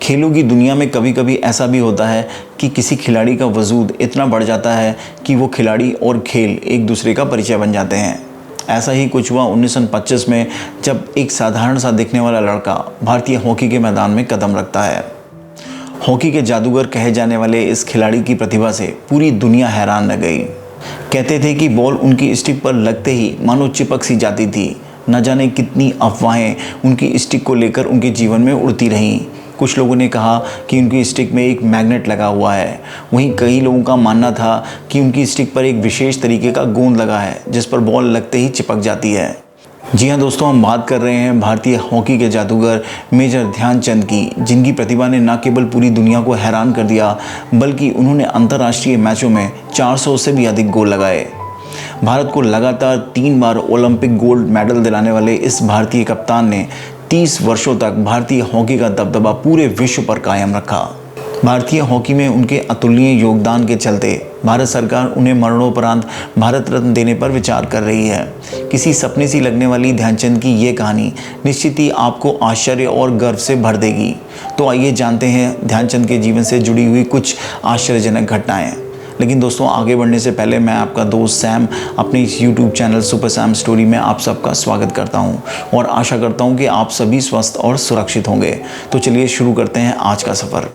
खेलों की दुनिया में कभी कभी ऐसा भी होता है कि किसी खिलाड़ी का वजूद इतना बढ़ जाता है कि वो खिलाड़ी और खेल एक दूसरे का परिचय बन जाते हैं। ऐसा ही कुछ हुआ 1925 में, जब एक साधारण सा दिखने वाला लड़का भारतीय हॉकी के मैदान में कदम रखता है। हॉकी के जादूगर कहे जाने वाले इस खिलाड़ी की प्रतिभा से पूरी दुनिया हैरान रह गई। कहते थे कि बॉल उनकी स्टिक पर लगते ही मानो चिपक सी जाती थी। न जाने कितनी अफवाहें उनकी स्टिक को लेकर उनके जीवन में उड़ती रहीं। कुछ लोगों ने कहा कि उनकी स्टिक में एक मैग्नेट लगा हुआ है। वहीं कई लोगों का मानना था कि उनकी स्टिक पर एक विशेष तरीके का गोंद लगा है जिस पर बॉल लगते ही चिपक जाती है। जी हाँ दोस्तों, हम बात कर रहे हैं भारतीय हॉकी के जादूगर मेजर ध्यानचंद की, जिनकी प्रतिभा ने न केवल पूरी दुनिया को हैरान कर दिया बल्कि उन्होंने अंतर्राष्ट्रीय मैचों में 400 से भी अधिक गोल लगाए। भारत को लगातार 3 बार ओलंपिक गोल्ड मेडल दिलाने वाले इस भारतीय कप्तान ने 30 वर्षों तक भारतीय हॉकी का दबदबा पूरे विश्व पर कायम रखा। भारतीय हॉकी में उनके अतुलनीय योगदान के चलते भारत सरकार उन्हें मरणोपरांत भारत रत्न देने पर विचार कर रही है। किसी सपने सी लगने वाली ध्यानचंद की ये कहानी निश्चित ही आपको आश्चर्य और गर्व से भर देगी। तो आइए जानते हैं ध्यानचंद के जीवन से जुड़ी हुई कुछ आश्चर्यजनक घटनाएं। लेकिन दोस्तों, आगे बढ़ने से पहले मैं आपका दोस्त सैम अपने इस YouTube channel super Sam story में आप सबका स्वागत करता हूं और आशा करता हूं कि आप सभी स्वस्थ और सुरक्षित होंगे। तो चलिए शुरू करते हैं आज का सफ़र।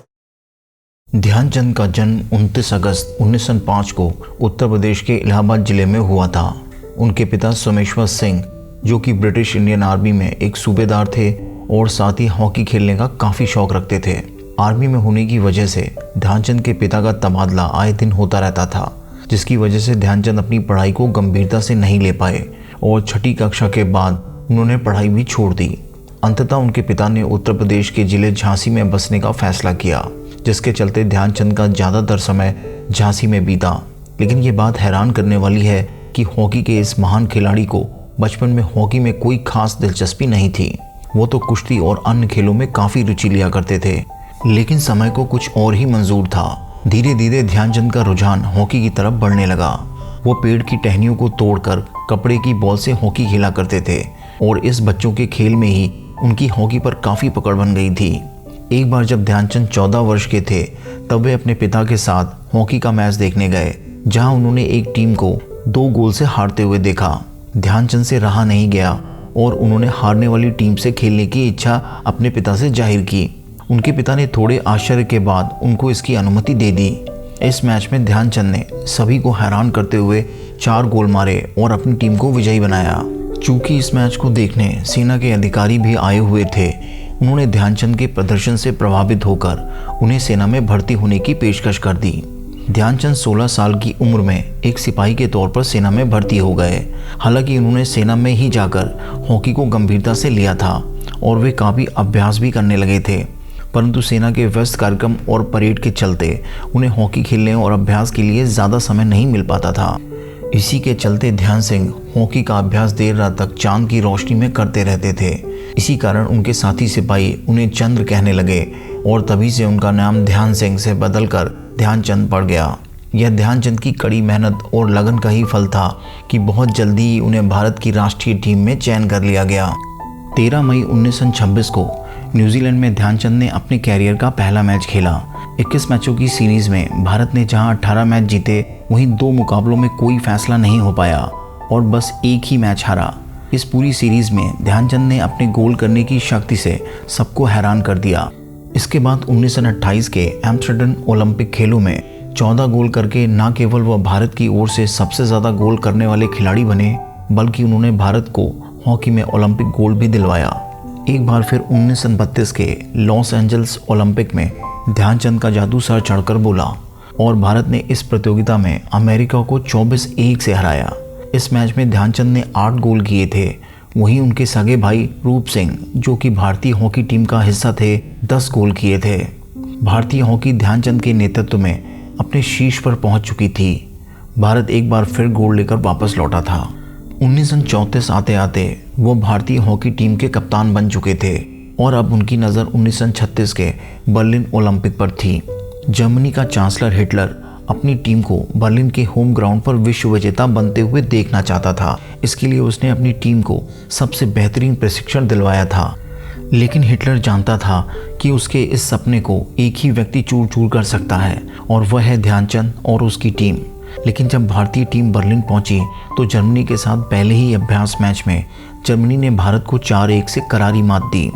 ध्यानचंद का जन्म 29 अगस्त 1905 को उत्तर प्रदेश के इलाहाबाद जिले में हुआ था। उनके पिता सोमेश्वर सिंह, जो कि ब्रिटिश इंडियन आर्मी में एक सूबेदार थे और साथ ही हॉकी खेलने का काफ़ी शौक रखते थे। आर्मी में होने की वजह से ध्यानचंद के पिता का तबादला आए दिन होता रहता था, जिसकी वजह से ध्यानचंद अपनी पढ़ाई को गंभीरता से नहीं ले पाए और छठी कक्षा के बाद उन्होंने पढ़ाई भी छोड़ दी। अंततः उनके पिता ने उत्तर प्रदेश के जिले झांसी में बसने का फैसला किया, जिसके चलते ध्यानचंद का ज़्यादातर समय झांसी में बीता। लेकिन ये बात हैरान करने वाली है कि हॉकी के इस महान खिलाड़ी को बचपन में हॉकी में कोई खास दिलचस्पी नहीं थी। वो तो कुश्ती और अन्य खेलों में काफ़ी रुचि लिया करते थे, लेकिन समय को कुछ और ही मंजूर था। धीरे धीरे ध्यानचंद का रुझान हॉकी की तरफ बढ़ने लगा। वो पेड़ की टहनियों को तोड़कर कपड़े की बॉल से हॉकी खेला करते थे और इस बच्चों के खेल में ही उनकी हॉकी पर काफ़ी पकड़ बन गई थी। एक बार जब ध्यानचंद 14 वर्ष के थे, तब वे अपने पिता के साथ हॉकी का मैच देखने गए, जहां उन्होंने एक टीम को 2 गोल से हारते हुए देखा। ध्यानचंद से रहा नहीं गया और उन्होंने हारने वाली टीम से खेलने की इच्छा अपने पिता से जाहिर की। उनके पिता ने थोड़े आश्चर्य के बाद उनको इसकी अनुमति दे दी। इस मैच में ध्यानचंद ने सभी को हैरान करते हुए 4 गोल मारे और अपनी टीम को विजयी बनाया। चूंकि इस मैच को देखने सेना के अधिकारी भी आए हुए थे, उन्होंने ध्यानचंद के प्रदर्शन से प्रभावित होकर उन्हें सेना में भर्ती होने की पेशकश कर दी। ध्यानचंद 16 साल की उम्र में एक सिपाही के तौर पर सेना में भर्ती हो गए। हालांकि उन्होंने सेना में ही जाकर हॉकी को गंभीरता से लिया था और वे काफ़ी अभ्यास भी करने लगे थे, परंतु सेना के व्यस्त कार्यक्रम और परेड के चलते उन्हें हॉकी खेलने और अभ्यास के लिए ज़्यादा समय नहीं मिल पाता था। इसी के चलते ध्यान सिंह हॉकी का अभ्यास देर रात तक चांद की रोशनी में करते रहते थे। इसी कारण उनके साथी सिपाही उन्हें चंद्र कहने लगे और तभी से उनका नाम ध्यान सिंह से बदलकर ध्यानचंद पड़ गया। यह ध्यानचंद की कड़ी मेहनत और लगन का ही फल था कि बहुत जल्दी ही उन्हें भारत की राष्ट्रीय टीम में चयन कर लिया गया। 13 मई 1926 को न्यूजीलैंड में ध्यानचंद ने अपने कैरियर का पहला मैच खेला। 21 मैचों की सीरीज में भारत ने जहां 18 मैच जीते, वहीं 2 मुकाबलों में कोई फैसला नहीं हो पाया और बस एक ही मैच हारा। इस पूरी सीरीज में ध्यानचंद ने अपने गोल करने की शक्ति से सबको हैरान कर दिया। इसके बाद 1928 के एम्स्टर्डम ओलंपिक खेलों में 14 गोल करके न केवल वह भारत की ओर से सबसे ज़्यादा गोल करने वाले खिलाड़ी बने, बल्कि उन्होंने भारत को हॉकी में ओलंपिक गोल्ड भी दिलवाया। एक बार फिर 1932 के लॉस एंजल्स ओलंपिक में ध्यानचंद का जादू सर चढ़कर बोला और भारत ने इस प्रतियोगिता में अमेरिका को 24-1 से हराया। इस मैच में ध्यानचंद ने 8 गोल किए थे। वहीं उनके सगे भाई रूप सिंह, जो कि भारतीय हॉकी टीम का हिस्सा थे, 10 गोल किए थे। भारतीय हॉकी ध्यानचंद के नेतृत्व में अपने शीर्ष पर पहुंच चुकी थी। भारत एक बार फिर गोल्ड लेकर वापस लौटा था। 1934 आते आते वो भारतीय हॉकी टीम के कप्तान बन चुके थे और अब उनकी नज़र 1936 के बर्लिन ओलंपिक पर थी। जर्मनी का चांसलर हिटलर अपनी टीम को बर्लिन के होम ग्राउंड पर विश्व विजेता बनते हुए देखना चाहता था। इसके लिए उसने अपनी टीम को सबसे बेहतरीन प्रशिक्षण दिलवाया था। लेकिन हिटलर जानता था कि उसके इस सपने को एक ही व्यक्ति चूर चूर कर सकता है और वह है ध्यानचंद और उसकी टीम। लेकिन जब भारतीय टीम बर्लिन पहुंची तो जर्मनी के साथ पहले ही अभ्यास मैच में जर्मनी ने भारत को 4-1 से करारी मात दी।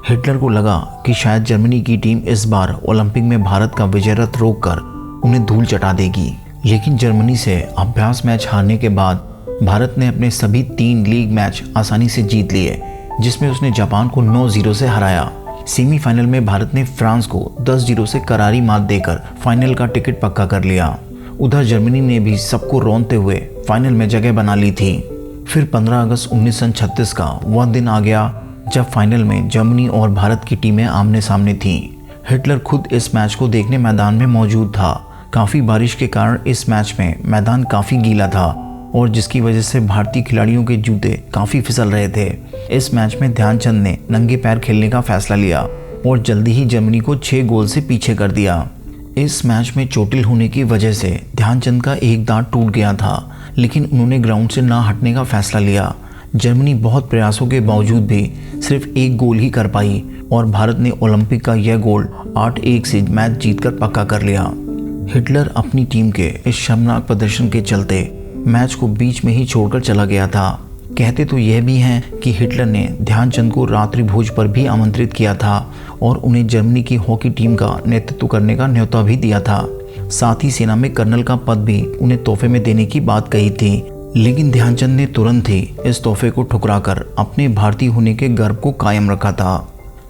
हिटलर को लगा कि शायद जर्मनी की टीम इस बार ओलंपिक में भारत का विजय रथ रोककर उन्हें धूल चटा देगी। लेकिन जर्मनी से अभ्यास मैच हारने के बाद भारत ने अपने सभी 3 लीग मैच आसानी से जीत लिए, जिसमें उसने जापान को 9-0 से हराया। सेमीफाइनल में भारत ने फ्रांस को 10-0 से करारी मात देकर फाइनल का टिकट पक्का कर लिया। उधर जर्मनी ने भी सबको रौंदते हुए फाइनल में जगह बना ली थी। फिर 15 अगस्त 1936 का वह दिन आ गया जब फाइनल में जर्मनी और भारत की टीमें आमने सामने थीं। हिटलर खुद इस मैच को देखने मैदान में मौजूद था। काफ़ी बारिश के कारण इस मैच में मैदान काफ़ी गीला था और जिसकी वजह से भारतीय खिलाड़ियों के जूते काफ़ी फिसल रहे थे। इस मैच में ध्यानचंद ने नंगे पैर खेलने का फैसला लिया और जल्दी ही जर्मनी को 6 गोल से पीछे कर दिया। इस मैच में चोटिल होने की वजह से ध्यानचंद का एक दांत टूट गया था, लेकिन उन्होंने ग्राउंड से ना हटने का फैसला लिया। जर्मनी बहुत प्रयासों के बावजूद भी सिर्फ 1 गोल ही कर पाई और भारत ने ओलंपिक का यह गोल 8-1 से मैच जीतकर पक्का कर लिया। हिटलर अपनी टीम के इस शर्मनाक प्रदर्शन के चलते मैच को बीच में ही छोड़कर चला गया था। कहते तो यह भी हैं कि हिटलर ने ध्यानचंद को रात्रि भोज पर भी आमंत्रित किया था और उन्हें जर्मनी की हॉकी टीम का नेतृत्व करने का न्योता भी दिया था। साथ ही सेना में कर्नल का पद भी उन्हें तोहफे में देने की बात कही थी। लेकिन ध्यानचंद ने तुरंत ही इस तोहफे को ठुकराकर अपने भारतीय होने के गर्व को कायम रखा था।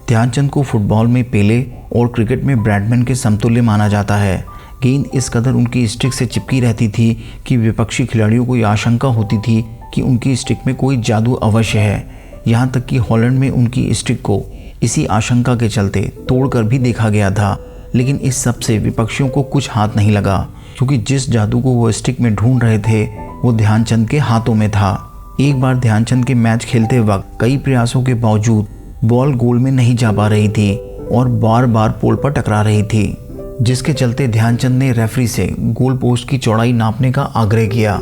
ध्यानचंद को फुटबॉल में पेले और क्रिकेट में ब्रैडमैन के समतुल्य माना जाता है। गेंद इस कदर उनकी स्टिक से चिपकी रहती थी कि विपक्षी खिलाड़ियों को यह आशंका होती थी कि उनकी स्टिक में कोई जादू अवश्य है। यहाँ तक कि हॉलैंड में उनकी स्टिक को इसी आशंका के चलते तोड़कर भी देखा गया था। लेकिन इस सब से विपक्षियों को कुछ हाथ नहीं लगा, क्योंकि जिस जादू को वो स्टिक में ढूंढ रहे थे वो ध्यानचंद के हाथों में था। एक बार ध्यानचंद के मैच खेलते वक्त कई प्रयासों के बावजूद बॉल गोल में नहीं जा पा रही थी और बार बार पोल पर टकरा रही थी, जिसके चलते ध्यानचंद ने रेफरी से गोल पोस्ट की चौड़ाई नापने का आग्रह किया।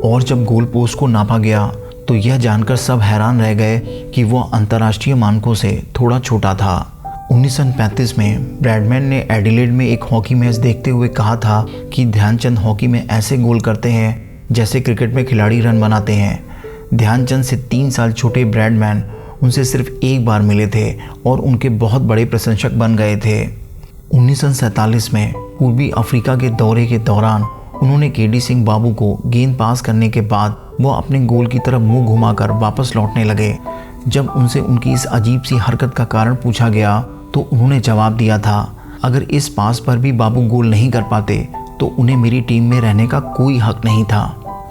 और जब गोल पोस्ट को नापा गया तो यह जानकर सब हैरान रह गए कि वह अंतर्राष्ट्रीय मानकों से थोड़ा छोटा था। 1935 में ब्रैडमैन ने एडिलेड में एक हॉकी मैच देखते हुए कहा था कि ध्यानचंद हॉकी में ऐसे गोल करते हैं जैसे क्रिकेट में खिलाड़ी रन बनाते हैं। ध्यानचंद से 3 साल छोटे ब्रैडमैन उनसे सिर्फ एक बार मिले थे और उनके बहुत बड़े प्रशंसक बन गए थे। 1947 में पूर्वी अफ्रीका के दौरे के दौरान उन्होंने केडी सिंह बाबू को गेंद पास करने के बाद वो अपने गोल की तरफ मुंह घुमाकर वापस लौटने लगे। जब उनसे उनकी इस अजीब सी हरकत का कारण पूछा गया तो उन्होंने जवाब दिया था, अगर इस पास पर भी बाबू गोल नहीं कर पाते तो उन्हें मेरी टीम में रहने का कोई हक नहीं था।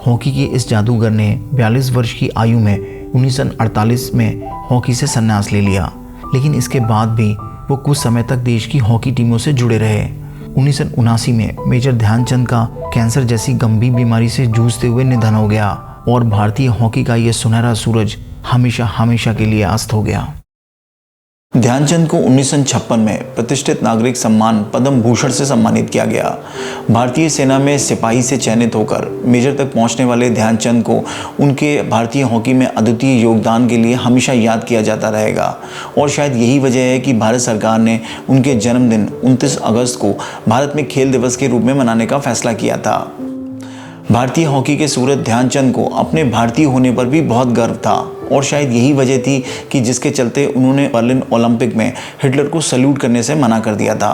हॉकी के इस जादूगर ने 42 वर्ष की आयु में 1948 में हॉकी से संन्यास ले लिया, लेकिन इसके बाद भी वो कुछ समय तक देश की हॉकी टीमों से जुड़े रहे। 1979 में मेजर ध्यानचंद का कैंसर जैसी गंभीर बीमारी से जूझते हुए निधन हो गया और भारतीय हॉकी का यह सुनहरा सूरज हमेशा हमेशा के लिए अस्त हो गया। ध्यानचंद को 1956 में प्रतिष्ठित नागरिक सम्मान पद्म भूषण से सम्मानित किया गया। भारतीय सेना में सिपाही से चयनित होकर मेजर तक पहुंचने वाले ध्यानचंद को उनके भारतीय हॉकी में अद्वितीय योगदान के लिए हमेशा याद किया जाता रहेगा और शायद यही वजह है कि भारत सरकार ने उनके जन्मदिन 29 अगस्त को भारत में खेल दिवस के रूप में मनाने का फैसला किया था। भारतीय हॉकी के सूरज ध्यानचंद को अपने भारतीय होने पर भी बहुत गर्व था और शायद यही वजह थी कि जिसके चलते उन्होंने बर्लिन ओलंपिक में हिटलर को सल्यूट करने से मना कर दिया था।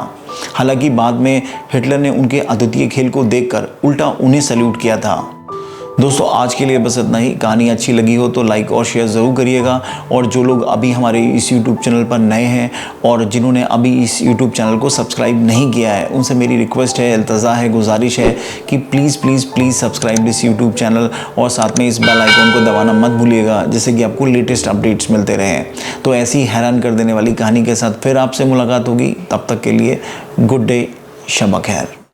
हालांकि बाद में हिटलर ने उनके अद्वितीय खेल को देखकर उल्टा उन्हें सल्यूट किया था। दोस्तों आज के लिए बस इतना ही। कहानी अच्छी लगी हो तो लाइक और शेयर ज़रूर करिएगा और जो लोग अभी हमारे इस यूट्यूब चैनल पर नए हैं और जिन्होंने अभी इस यूट्यूब चैनल को सब्सक्राइब नहीं किया है उनसे मेरी रिक्वेस्ट है, इल्तज़ा है, गुजारिश है कि please subscribe this YouTube channel और साथ में इस बेल आइकन को दबाना मत भूलिएगा, जिससे कि आपको लेटेस्ट अपडेट्स मिलते रहें। तो ऐसी हैरान कर देने वाली कहानी के साथ फिर आपसे मुलाकात होगी। तब तक के लिए गुड डे, शब खैर।